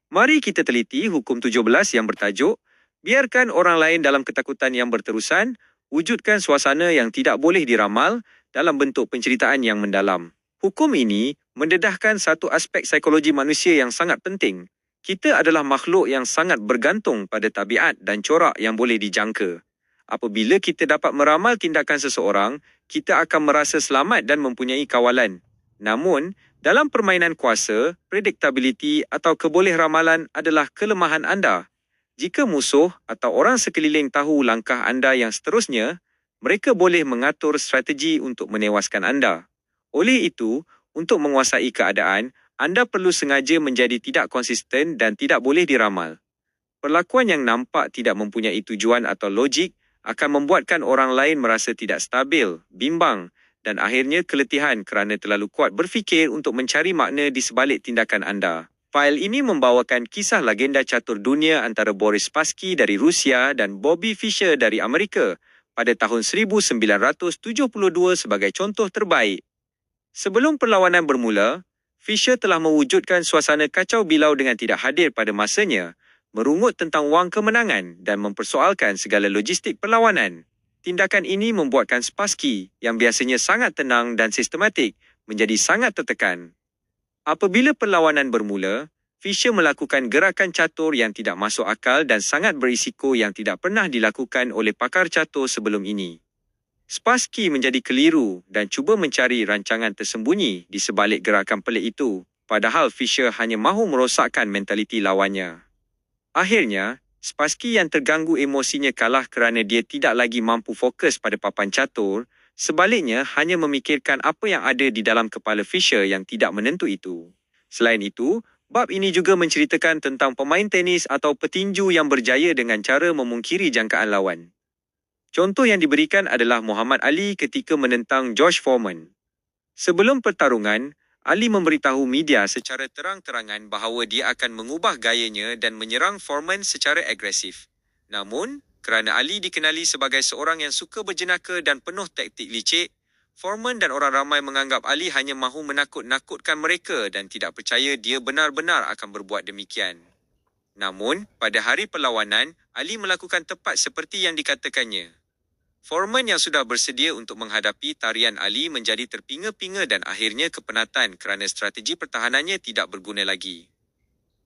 Mari kita teliti hukum 17 yang bertajuk, biarkan orang lain dalam ketakutan yang berterusan, wujudkan suasana yang tidak boleh diramal dalam bentuk penceritaan yang mendalam. Hukum ini mendedahkan satu aspek psikologi manusia yang sangat penting. Kita adalah makhluk yang sangat bergantung pada tabiat dan corak yang boleh dijangka. Apabila kita dapat meramal tindakan seseorang, kita akan merasa selamat dan mempunyai kawalan. Namun, dalam permainan kuasa, predictability atau keboleh ramalan adalah kelemahan anda. Jika musuh atau orang sekeliling tahu langkah anda yang seterusnya, mereka boleh mengatur strategi untuk menewaskan anda. Oleh itu, untuk menguasai keadaan, anda perlu sengaja menjadi tidak konsisten dan tidak boleh diramal. Perlakuan yang nampak tidak mempunyai tujuan atau logik akan membuatkan orang lain merasa tidak stabil, bimbang dan akhirnya keletihan kerana terlalu kuat berfikir untuk mencari makna di sebalik tindakan anda. Fail ini membawakan kisah legenda catur dunia antara Boris Spassky dari Rusia dan Bobby Fischer dari Amerika pada tahun 1972 sebagai contoh terbaik. Sebelum perlawanan bermula, Fischer telah mewujudkan suasana kacau bilau dengan tidak hadir pada masanya, merungut tentang wang kemenangan dan mempersoalkan segala logistik perlawanan. Tindakan ini membuatkan Spassky, yang biasanya sangat tenang dan sistematik, menjadi sangat tertekan. Apabila perlawanan bermula, Fischer melakukan gerakan catur yang tidak masuk akal dan sangat berisiko yang tidak pernah dilakukan oleh pakar catur sebelum ini. Spassky menjadi keliru dan cuba mencari rancangan tersembunyi di sebalik gerakan pelik itu, padahal Fischer hanya mahu merosakkan mentaliti lawannya. Akhirnya, Spassky yang terganggu emosinya kalah kerana dia tidak lagi mampu fokus pada papan catur, sebaliknya hanya memikirkan apa yang ada di dalam kepala Fischer yang tidak menentu itu. Selain itu, bab ini juga menceritakan tentang pemain tenis atau petinju yang berjaya dengan cara memungkiri jangkaan lawan. Contoh yang diberikan adalah Muhammad Ali ketika menentang George Foreman. Sebelum pertarungan, Ali memberitahu media secara terang-terangan bahawa dia akan mengubah gayanya dan menyerang Foreman secara agresif. Namun, kerana Ali dikenali sebagai seorang yang suka berjenaka dan penuh taktik licik, Foreman dan orang ramai menganggap Ali hanya mahu menakut-nakutkan mereka dan tidak percaya dia benar-benar akan berbuat demikian. Namun, pada hari perlawanan, Ali melakukan tepat seperti yang dikatakannya. Foreman yang sudah bersedia untuk menghadapi tarian Ali menjadi terpinga-pinga dan akhirnya kepenatan kerana strategi pertahanannya tidak berguna lagi.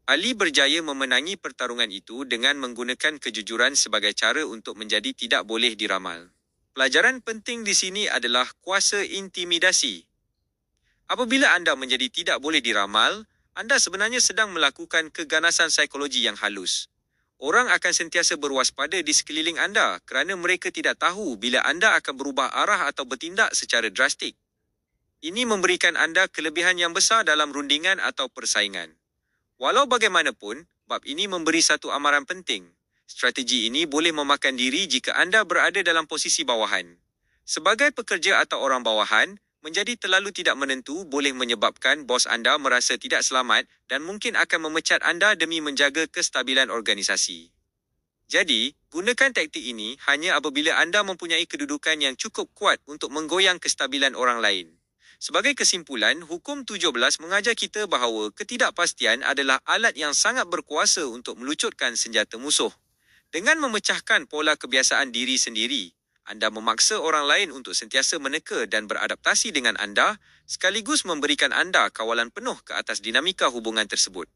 Ali berjaya memenangi pertarungan itu dengan menggunakan kejujuran sebagai cara untuk menjadi tidak boleh diramal. Pelajaran penting di sini adalah kuasa intimidasi. Apabila anda menjadi tidak boleh diramal, anda sebenarnya sedang melakukan keganasan psikologi yang halus. Orang akan sentiasa berwaspada di sekeliling anda kerana mereka tidak tahu bila anda akan berubah arah atau bertindak secara drastik. Ini memberikan anda kelebihan yang besar dalam rundingan atau persaingan. Walau bagaimanapun, bab ini memberi satu amaran penting. Strategi ini boleh memakan diri jika anda berada dalam posisi bawahan. Sebagai pekerja atau orang bawahan, menjadi terlalu tidak menentu boleh menyebabkan bos anda merasa tidak selamat dan mungkin akan memecat anda demi menjaga kestabilan organisasi. Jadi, gunakan taktik ini hanya apabila anda mempunyai kedudukan yang cukup kuat untuk menggoyang kestabilan orang lain. Sebagai kesimpulan, hukum 17 mengajar kita bahawa ketidakpastian adalah alat yang sangat berkuasa untuk melucutkan senjata musuh. Dengan memecahkan pola kebiasaan diri sendiri, anda memaksa orang lain untuk sentiasa meneka dan beradaptasi dengan anda, sekaligus memberikan anda kawalan penuh ke atas dinamika hubungan tersebut.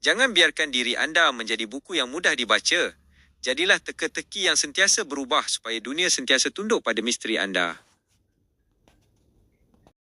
Jangan biarkan diri anda menjadi buku yang mudah dibaca. Jadilah teka-teki yang sentiasa berubah supaya dunia sentiasa tunduk pada misteri anda.